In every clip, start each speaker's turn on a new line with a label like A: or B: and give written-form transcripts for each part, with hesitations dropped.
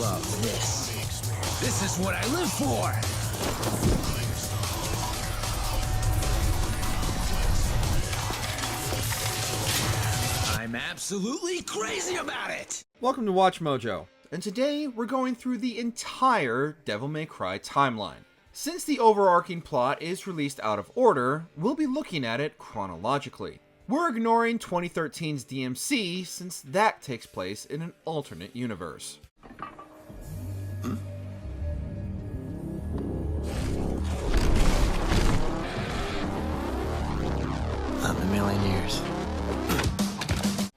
A: love this. This is what I live for! I'm absolutely crazy about it!
B: Welcome to Watch Mojo, and today we're going through the entire Devil May Cry timeline. Since the overarching plot is released out of order, we'll be looking at it chronologically. We're ignoring 2013's DMC since that takes place in an alternate universe.
A: Not in a million years.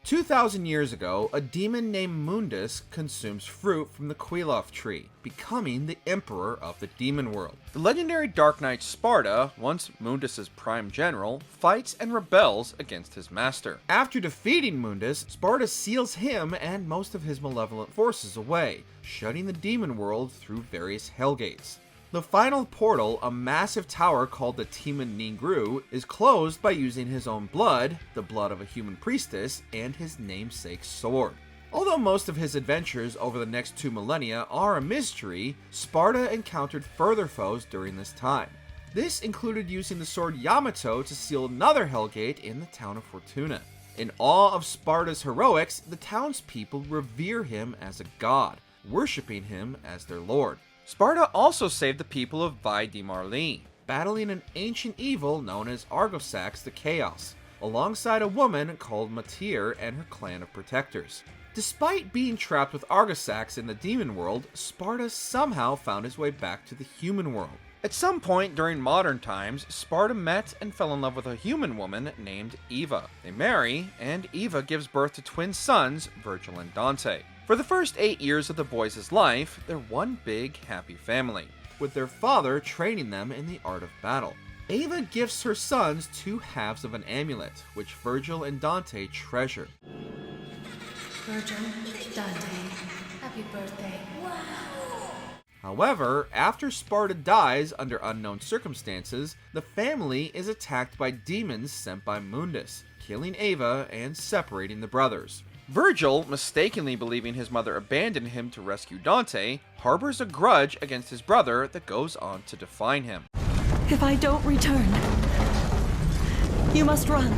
B: 2,000 years ago, a demon named Mundus consumes fruit from the Quilof tree, becoming the emperor of the demon world. The legendary Dark Knight Sparda, once Mundus' prime general, fights and rebels against his master. After defeating Mundus, Sparda seals him and most of his malevolent forces away, shutting the demon world through various hellgates. The final portal, a massive tower called the Temen-ni-gru, is closed by using his own blood, the blood of a human priestess, and his namesake sword. Although most of his adventures over the next 2 millennia are a mystery, Sparda encountered further foes during this time. This included using the sword Yamato to seal another hellgate in the town of Fortuna. In awe of Sparda's heroics, the townspeople revere him as a god, worshipping him as their lord. Sparda also saved the people of Vai di Marli, battling an ancient evil known as Argosax the Chaos, alongside a woman called Matir and her clan of protectors. Despite being trapped with Argosax in the demon world, Sparda somehow found his way back to the human world. At some point during modern times, Sparda met and fell in love with a human woman named Eva. They marry, and Eva gives birth to twin sons, Vergil and Dante. For the first 8 years of the boys' life, they're one big, happy family, with their father training them in the art of battle. Eva gifts her sons 2 halves of an amulet, which Vergil and Dante treasure.
C: Vergil, Dante, happy birthday. Wow!
B: However, after Sparda dies under unknown circumstances, the family is attacked by demons sent by Mundus, killing Eva and separating the brothers. Vergil, mistakenly believing his mother abandoned him to rescue Dante, harbors a grudge against his brother that goes on to define him.
C: If I don't return, you must run.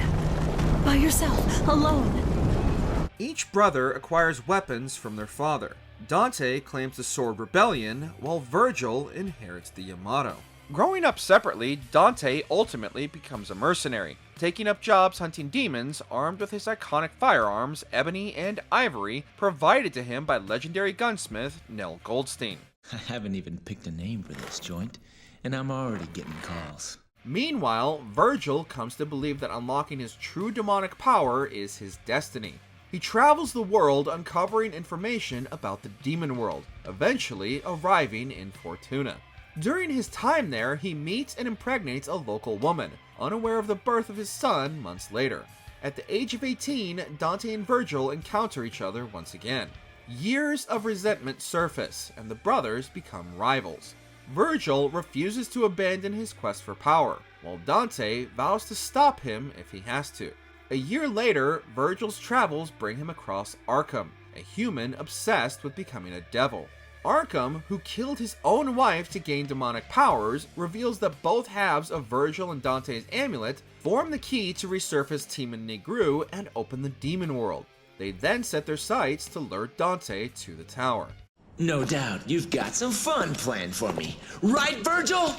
C: By yourself, alone.
B: Each brother acquires weapons from their father. Dante claims the sword Rebellion, while Vergil inherits the Yamato. Growing up separately, Dante ultimately becomes a mercenary, taking up jobs hunting demons armed with his iconic firearms, ebony and ivory, provided to him by legendary gunsmith Nell Goldstein.
A: I haven't even picked a name for this joint, and I'm already getting calls.
B: Meanwhile, Vergil comes to believe that unlocking his true demonic power is his destiny. He travels the world uncovering information about the demon world, eventually arriving in Fortuna. During his time there, he meets and impregnates a local woman, unaware of the birth of his son months later. At the age of 18, Dante and Vergil encounter each other once again. Years of resentment surface, and the brothers become rivals. Vergil refuses to abandon his quest for power, while Dante vows to stop him if he has to. A year later, Vergil's travels bring him across Arkham, a human obsessed with becoming a devil. Arkham, who killed his own wife to gain demonic powers, reveals that both halves of Vergil and Dante's amulet form the key to resurface Temen-ni-gru and open the demon world. They then set their sights to lure Dante to the tower.
A: No doubt you've got some fun planned for me, right, Vergil?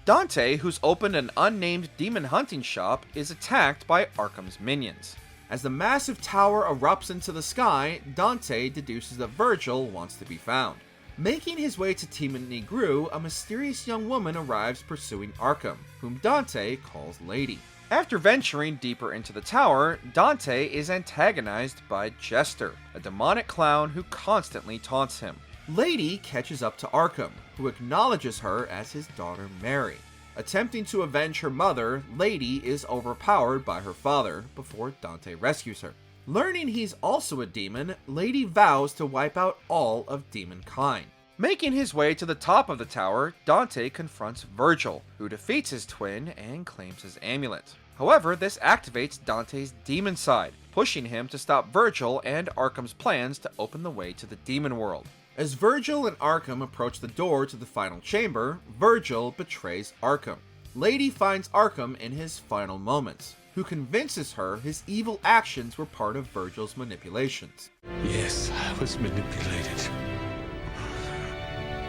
B: Dante, who's opened an unnamed demon hunting shop, is attacked by Arkham's minions. As the massive tower erupts into the sky, Dante deduces that Vergil wants to be found. Making his way to Temen-ni-gru, a mysterious young woman arrives pursuing Arkham, whom Dante calls Lady. After venturing deeper into the tower, Dante is antagonized by Jester, a demonic clown who constantly taunts him. Lady catches up to Arkham, who acknowledges her as his daughter Mary. Attempting to avenge her mother, Lady is overpowered by her father before Dante rescues her. Learning he's also a demon, Lady vows to wipe out all of demonkind. Making his way to the top of the tower, Dante confronts Vergil, who defeats his twin and claims his amulet. However, this activates Dante's demon side, pushing him to stop Vergil and Arkham's plans to open the way to the demon world. As Vergil and Arkham approach the door to the final chamber, Vergil betrays Arkham. Lady finds Arkham in his final moments, who convinces her his evil actions were part of Vergil's manipulations.
D: Yes, I was manipulated.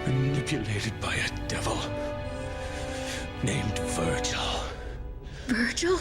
D: Manipulated by a devil named Vergil.
C: Vergil?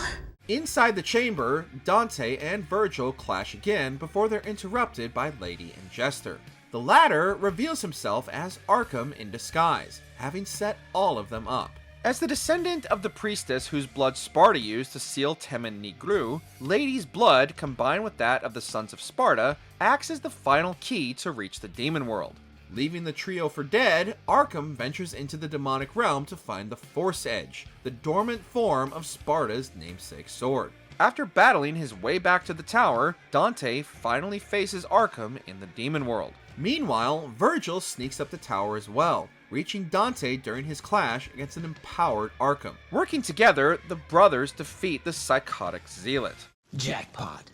B: Inside the chamber, Dante and Vergil clash again before they're interrupted by Lady and Jester. The latter reveals himself as Arkham in disguise, having set all of them up. As the descendant of the priestess whose blood Sparda used to seal Temen-ni-gru, Lady's blood, combined with that of the Sons of Sparda, acts as the final key to reach the demon world. Leaving the trio for dead, Arkham ventures into the demonic realm to find the Force Edge, the dormant form of Sparda's namesake sword. After battling his way back to the tower, Dante finally faces Arkham in the demon world. Meanwhile, Vergil sneaks up the tower as well, reaching Dante during his clash against an empowered Arkham. Working together, the brothers defeat the psychotic zealot.
A: Jackpot.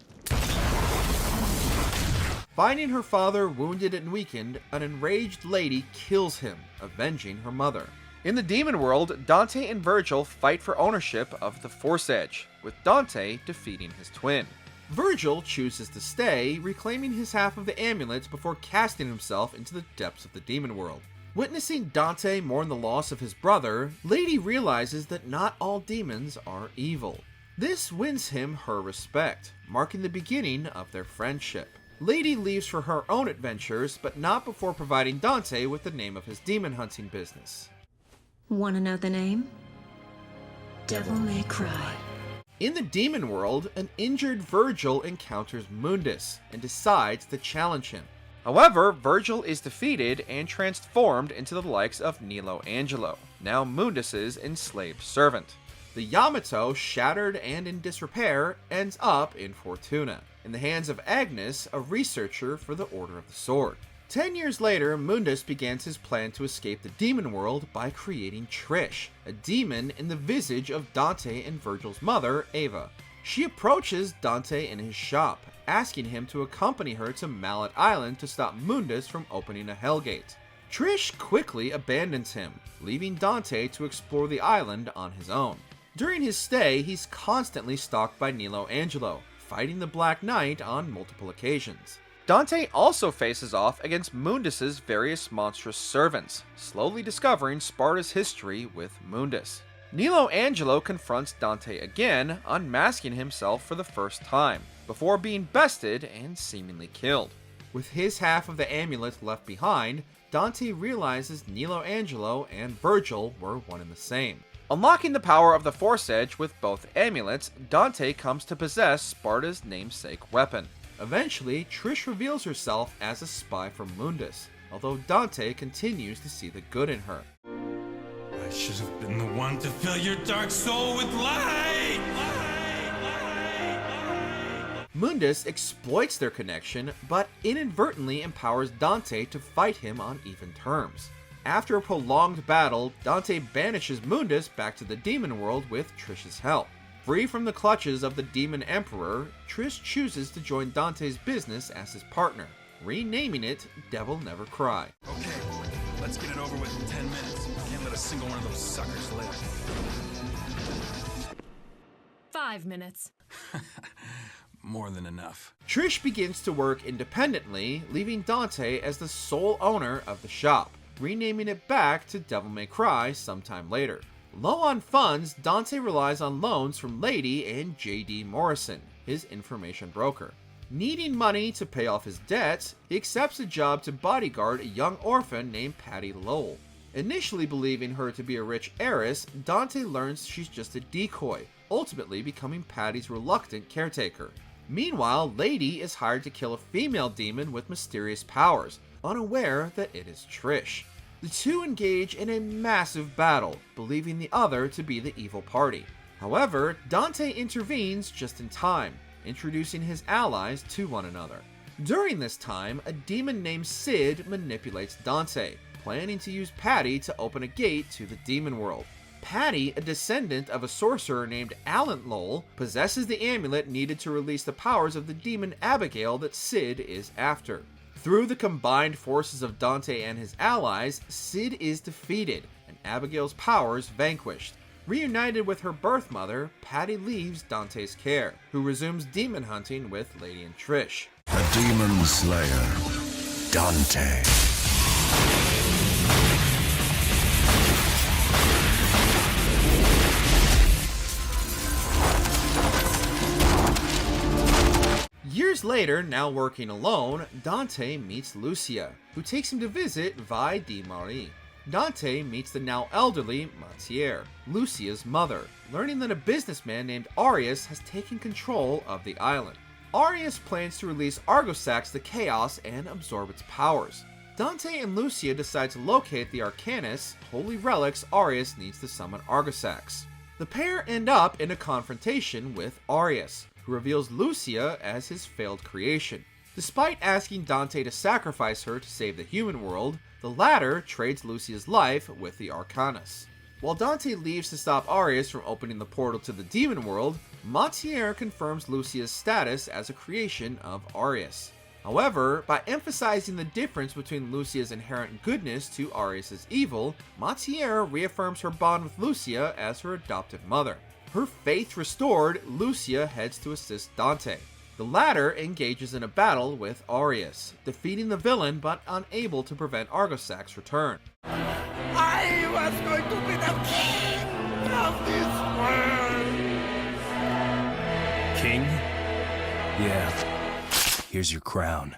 B: Finding her father wounded and weakened, an enraged lady kills him, avenging her mother. In the demon world, Dante and Vergil fight for ownership of the Force Edge, with Dante defeating his twin. Vergil chooses to stay, reclaiming his half of the amulet before casting himself into the depths of the demon world. Witnessing Dante mourn the loss of his brother, Lady realizes that not all demons are evil. This wins him her respect, marking the beginning of their friendship. Lady leaves for her own adventures, but not before providing Dante with the name of his demon hunting business.
C: Wanna know the name? Devil May Cry.
B: In the demon world, an injured Vergil encounters Mundus and decides to challenge him. However, Vergil is defeated and transformed into the likes of Nilo Angelo, now Mundus's enslaved servant. The Yamato, shattered and in disrepair, ends up in Fortuna, in the hands of Agnes, a researcher for the Order of the Sword. 10 years later, Mundus begins his plan to escape the demon world by creating Trish, a demon in the visage of Dante and Vergil's mother, Ava. She approaches Dante in his shop, asking him to accompany her to Mallet Island to stop Mundus from opening a Hellgate. Trish quickly abandons him, leaving Dante to explore the island on his own. During his stay, he's constantly stalked by Nilo Angelo, fighting the Black Knight on multiple occasions. Dante also faces off against Mundus's various monstrous servants, slowly discovering Sparda's history with Mundus. Nilo Angelo confronts Dante again, unmasking himself for the first time, before being bested and seemingly killed. With his half of the amulet left behind, Dante realizes Nilo Angelo and Vergil were one and the same. Unlocking the power of the Force Edge with both amulets, Dante comes to possess Sparda's namesake weapon. Eventually, Trish reveals herself as a spy for Mundus, although Dante continues to see the good in her.
D: I should have been the one to fill your dark soul with light!
B: Mundus exploits their connection, but inadvertently empowers Dante to fight him on even terms. After a prolonged battle, Dante banishes Mundus back to the demon world with Trish's help. Free from the clutches of the Demon Emperor, Trish chooses to join Dante's business as his partner, renaming it Devil Never Cry.
E: Okay, let's get it over with in 10 minutes. Can't let a single one of those suckers live.
F: 5 minutes.
E: More than enough.
B: Trish begins to work independently, leaving Dante as the sole owner of the shop, renaming it back to Devil May Cry sometime later. Low on funds, Dante relies on loans from Lady and J.D. Morrison, his information broker. Needing money to pay off his debts, he accepts a job to bodyguard a young orphan named Patty Lowell. Initially believing her to be a rich heiress, Dante learns she's just a decoy, ultimately becoming Patty's reluctant caretaker. Meanwhile, Lady is hired to kill a female demon with mysterious powers, unaware that it is Trish. The two engage in a massive battle, believing the other to be the evil party. However, Dante intervenes just in time, introducing his allies to one another. During this time, a demon named Sid manipulates Dante, planning to use Patty to open a gate to the demon world. Patty, a descendant of a sorcerer named Alan Lowell, possesses the amulet needed to release the powers of the demon Abigail that Sid is after. Through the combined forces of Dante and his allies, Sid is defeated, and Abigail's powers vanquished. Reunited with her birth mother, Patty leaves Dante's care, who resumes demon hunting with Lady and Trish.
G: The Demon Slayer, Dante.
B: Years later, now working alone, Dante meets Lucia, who takes him to visit Vi di Mari. Dante meets the now elderly Matiere, Lucia's mother, learning that a businessman named Arius has taken control of the island. Arius plans to release Argosax the Chaos and absorb its powers. Dante and Lucia decide to locate the Arcanus, holy relics Arius needs to summon Argosax. The pair end up in a confrontation with Arius, who reveals Lucia as his failed creation. Despite asking Dante to sacrifice her to save the human world, the latter trades Lucia's life with the Arcanus. While Dante leaves to stop Arius from opening the portal to the demon world, Matiere confirms Lucia's status as a creation of Arius. However, by emphasizing the difference between Lucia's inherent goodness to Arius' evil, Matiere reaffirms her bond with Lucia as her adopted mother. Her faith restored, Lucia heads to assist Dante. The latter engages in a battle with Arius, defeating the villain but unable to prevent Argosax's return.
G: I was going to be the king of this world!
H: King? Yeah. Here's your crown.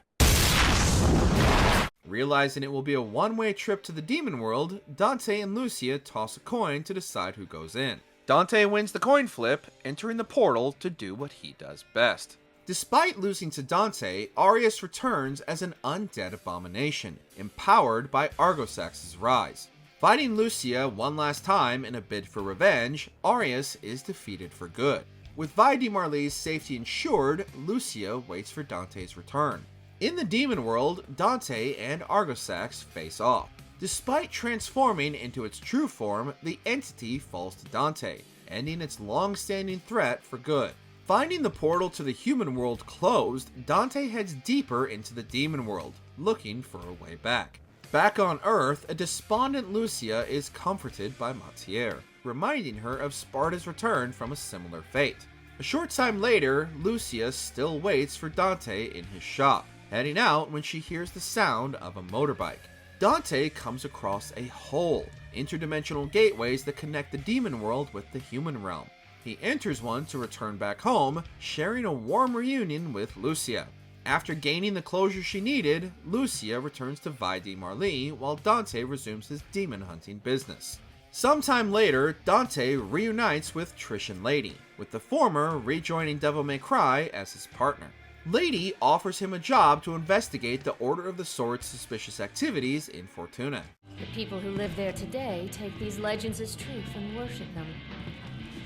B: Realizing it will be a one-way trip to the demon world, Dante and Lucia toss a coin to decide who goes in. Dante wins the coin flip, entering the portal to do what he does best. Despite losing to Dante, Arius returns as an undead abomination, empowered by Argosax's rise. Fighting Lucia one last time in a bid for revenge, Arius is defeated for good. With Vi di Marli's safety ensured, Lucia waits for Dante's return. In the demon world, Dante and Argosax face off. Despite transforming into its true form, the entity falls to Dante, ending its long-standing threat for good. Finding the portal to the human world closed, Dante heads deeper into the demon world, looking for a way back. Back on Earth, a despondent Lucia is comforted by Matiere, reminding her of Sparda's return from a similar fate. A short time later, Lucia still waits for Dante in his shop, heading out when she hears the sound of a motorbike. Dante comes across a hole, interdimensional gateways that connect the demon world with the human realm. He enters one to return back home, sharing a warm reunion with Lucia. After gaining the closure she needed, Lucia returns to Vi di Marli while Dante resumes his demon hunting business. Sometime later, Dante reunites with Trish and Lady, with the former rejoining Devil May Cry as his partner. Lady offers him a job to investigate the Order of the Sword's suspicious activities in Fortuna.
I: The people who live there today take these legends as truth and worship them,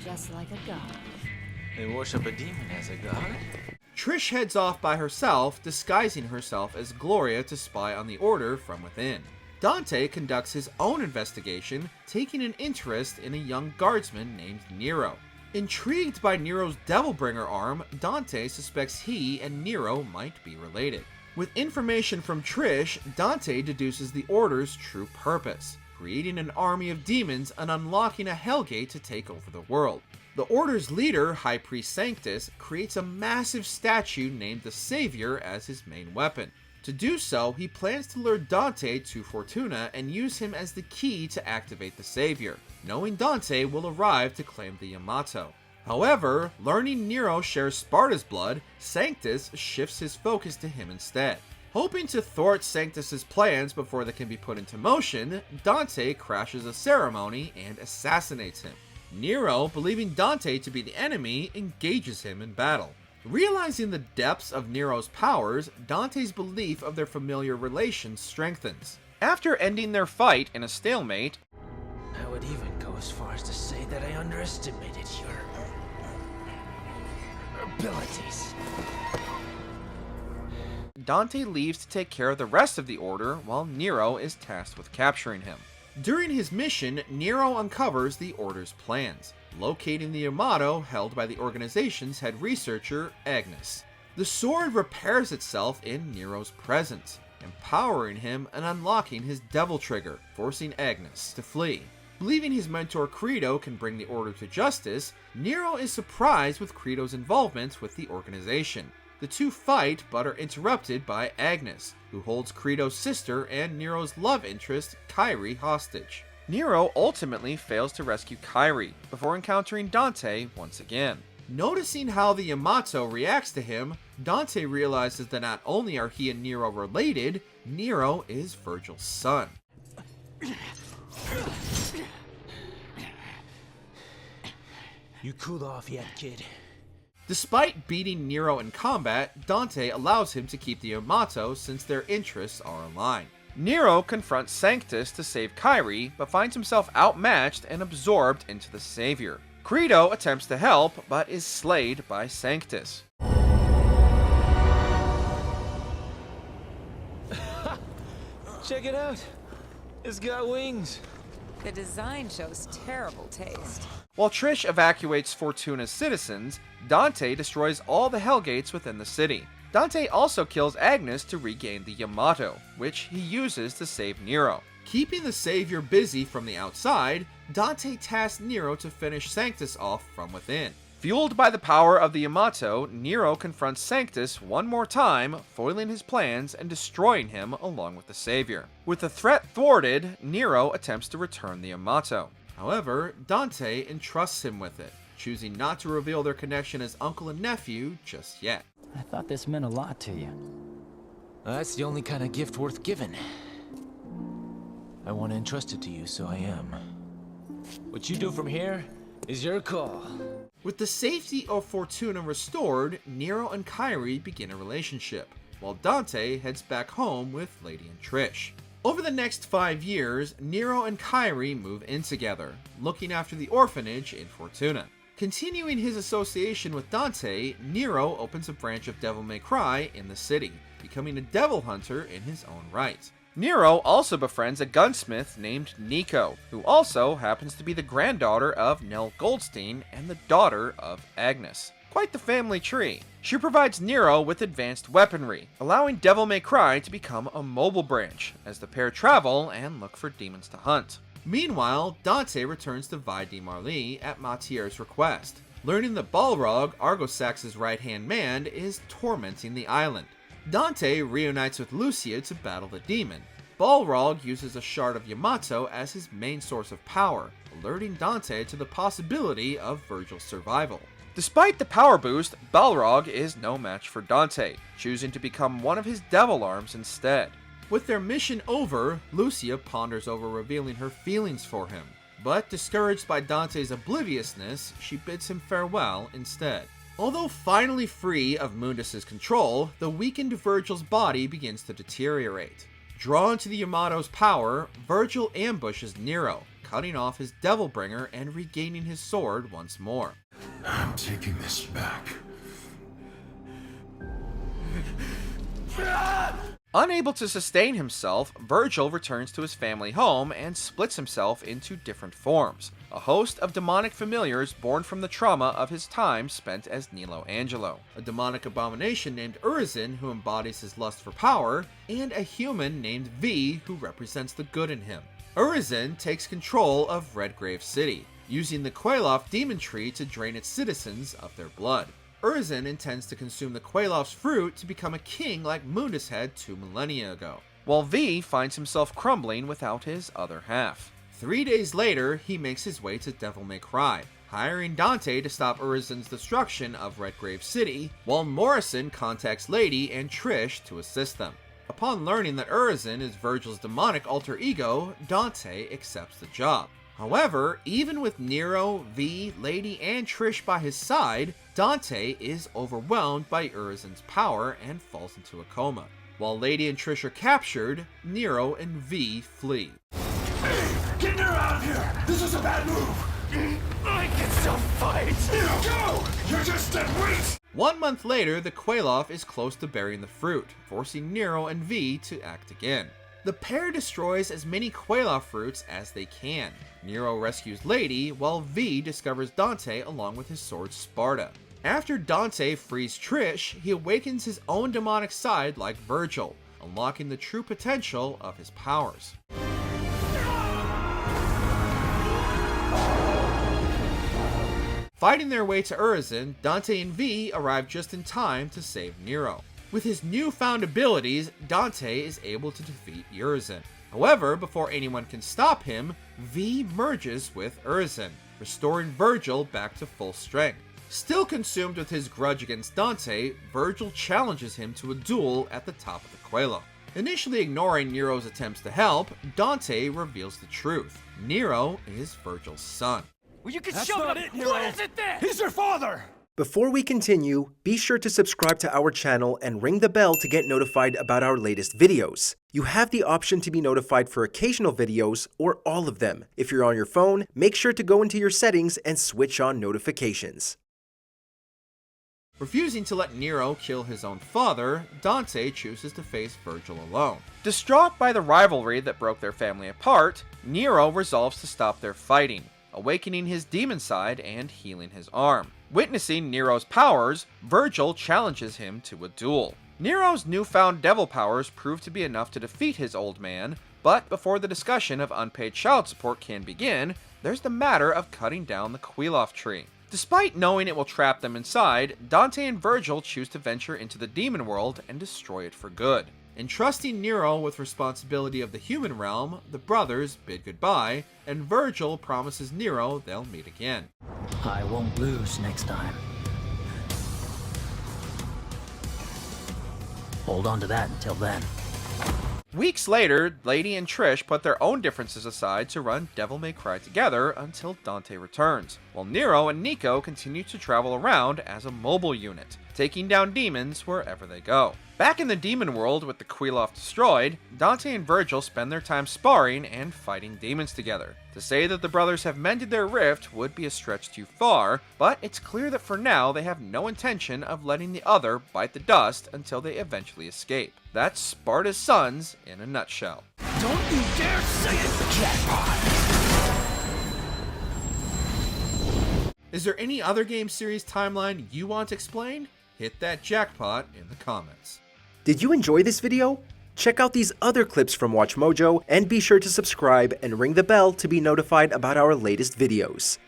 I: just like a god.
A: They worship a demon as a god?
B: Trish heads off by herself, disguising herself as Gloria to spy on the Order from within. Dante conducts his own investigation, taking an interest in a young guardsman named Nero. Intrigued by Nero's Devilbringer arm, Dante suspects he and Nero might be related. With information from Trish, Dante deduces the Order's true purpose, creating an army of demons and unlocking a Hellgate to take over the world. The Order's leader, High Priest Sanctus, creates a massive statue named the Savior as his main weapon. To do so, he plans to lure Dante to Fortuna and use him as the key to activate the Savior, knowing Dante will arrive to claim the Yamato. However, learning Nero shares Sparda's blood, Sanctus shifts his focus to him instead. Hoping to thwart Sanctus's plans before they can be put into motion, Dante crashes a ceremony and assassinates him. Nero, believing Dante to be the enemy, engages him in battle. Realizing the depths of Nero's powers, Dante's belief of their familiar relations strengthens. After ending their fight in a stalemate,
A: I would even go as far as to say that I underestimated your abilities.
B: Dante leaves to take care of the rest of the Order while Nero is tasked with capturing him. During his mission, Nero uncovers the Order's plans, locating the Yamato held by the organization's head researcher, Agnes. The sword repairs itself in Nero's presence, empowering him and unlocking his devil trigger, forcing Agnes to flee. Believing his mentor Credo can bring the Order to justice, Nero is surprised with Credo's involvement with the organization. The two fight but are interrupted by Agnes, who holds Credo's sister and Nero's love interest, Kyrie, hostage. Nero ultimately fails to rescue Kyrie before encountering Dante once again. Noticing how the Yamato reacts to him, Dante realizes that not only are he and Nero related, Nero is Vergil's son.
A: You cooled off yet, kid?
B: Despite beating Nero in combat, Dante allows him to keep the Yamato since their interests are aligned. Nero confronts Sanctus to save Kyrie, but finds himself outmatched and absorbed into the Savior. Credo attempts to help, but is slayed by Sanctus.
A: Check it out. It's got wings.
J: The design shows terrible taste.
B: While Trish evacuates Fortuna's citizens, Dante destroys all the Hellgates within the city. Dante also kills Agnes to regain the Yamato, which he uses to save Nero. Keeping the Savior busy from the outside, Dante tasks Nero to finish Sanctus off from within. Fueled by the power of the Yamato, Nero confronts Sanctus one more time, foiling his plans and destroying him along with the Savior. With the threat thwarted, Nero attempts to return the Yamato. However, Dante entrusts him with it, choosing not to reveal their connection as uncle and nephew just yet.
K: I thought this meant a lot to you.
A: That's the only kind of gift worth giving. I want to entrust it to you, so I am. What you do from here is your call.
B: With the safety of Fortuna restored, Nero and Kyrie begin a relationship, while Dante heads back home with Lady and Trish. Over the next 5 years, Nero and Kyrie move in together, looking after the orphanage in Fortuna. Continuing his association with Dante, Nero opens a branch of Devil May Cry in the city, becoming a devil hunter in his own right. Nero also befriends a gunsmith named Nico, who also happens to be the granddaughter of Nell Goldstein and the daughter of Agnes. Quite the family tree. She provides Nero with advanced weaponry, allowing Devil May Cry to become a mobile branch, as the pair travel and look for demons to hunt. Meanwhile, Dante returns to Vaidhi Marli at Matier's request, learning that Balrog, Argosax's right-hand man, is tormenting the island. Dante reunites with Lucia to battle the demon. Balrog uses a shard of Yamato as his main source of power, alerting Dante to the possibility of Vergil's survival. Despite the power boost, Balrog is no match for Dante, choosing to become one of his devil arms instead. With their mission over, Lucia ponders over revealing her feelings for him, but discouraged by Dante's obliviousness, she bids him farewell instead. Although finally free of Mundus' control, the weakened Vergil's body begins to deteriorate. Drawn to the Yamato's power, Vergil ambushes Nero, cutting off his Devilbringer and regaining his sword once more.
D: I'm taking this back.
B: Unable to sustain himself, Vergil returns to his family home and splits himself into different forms, a host of demonic familiars born from the trauma of his time spent as Nilo Angelo, a demonic abomination named Urizen who embodies his lust for power, and a human named V who represents the good in him. Urizen takes control of Redgrave City, using the Quailof demon tree to drain its citizens of their blood. Urizen intends to consume the Quailof's fruit to become a king like Mundus had 2 millennia ago, while V finds himself crumbling without his other half. 3 days later, he makes his way to Devil May Cry, hiring Dante to stop Urizen's destruction of Redgrave City, while Morrison contacts Lady and Trish to assist them. Upon learning that Urizen is Vergil's demonic alter ego, Dante accepts the job. However, even with Nero, V, Lady, and Trish by his side, Dante is overwhelmed by Urizen's power and falls into a coma. While Lady and Trish are captured, Nero and V flee.
G: Hey, get Nero out of here! This is a bad move! I can still fight! Nero, go! You're just dead weight!
B: 1 month later, the Quailof is close to bearing the fruit, forcing Nero and V to act again. The pair destroys as many Quelaw fruits as they can. Nero rescues Lady, while V discovers Dante along with his sword Sparda. After Dante frees Trish, he awakens his own demonic side like Vergil, unlocking the true potential of his powers. Fighting their way to Urizen, Dante and V arrive just in time to save Nero. With his newfound abilities, Dante is able to defeat Urizen. However, before anyone can stop him, V merges with Urizen, restoring Vergil back to full strength. Still consumed with his grudge against Dante, Vergil challenges him to a duel at the top of the Quelaw. Initially ignoring Nero's attempts to help, Dante reveals the truth. Nero is Vergil's son.
G: Well, you can shove it, Nero. What is it then? He's your father!
L: Before we continue, be sure to subscribe to our channel and ring the bell to get notified about our latest videos. You have the option to be notified for occasional videos or all of them. If you're on your phone, make sure to go into your settings and switch on notifications.
B: Refusing to let Nero kill his own father, Dante chooses to face Vergil alone. Distraught by the rivalry that broke their family apart, Nero resolves to stop their fighting, awakening his demon side and healing his arm. Witnessing Nero's powers, Vergil challenges him to a duel. Nero's newfound devil powers prove to be enough to defeat his old man, but before the discussion of unpaid child support can begin, there's the matter of cutting down the Quelaw tree. Despite knowing it will trap them inside, Dante and Vergil choose to venture into the demon world and destroy it for good. Entrusting Nero with responsibility of the human realm, the brothers bid goodbye, and Vergil promises Nero they'll meet again.
K: I won't lose next time. Hold on to that until then.
B: Weeks later, Lady and Trish put their own differences aside to run Devil May Cry together until Dante returns, while Nero and Nico continue to travel around as a mobile unit, taking down demons wherever they go. Back in the demon world with the Quelaw destroyed, Dante and Vergil spend their time sparring and fighting demons together. To say that the brothers have mended their rift would be a stretch too far, but it's clear that for now they have no intention of letting the other bite the dust until they eventually escape. That's Sparda's sons in a nutshell.
G: Don't you dare say it, jackpot!
B: Is there any other game series timeline you want explained? Hit that jackpot in the comments.
L: Did you enjoy this video? Check out these other clips from WatchMojo and be sure to subscribe and ring the bell to be notified about our latest videos.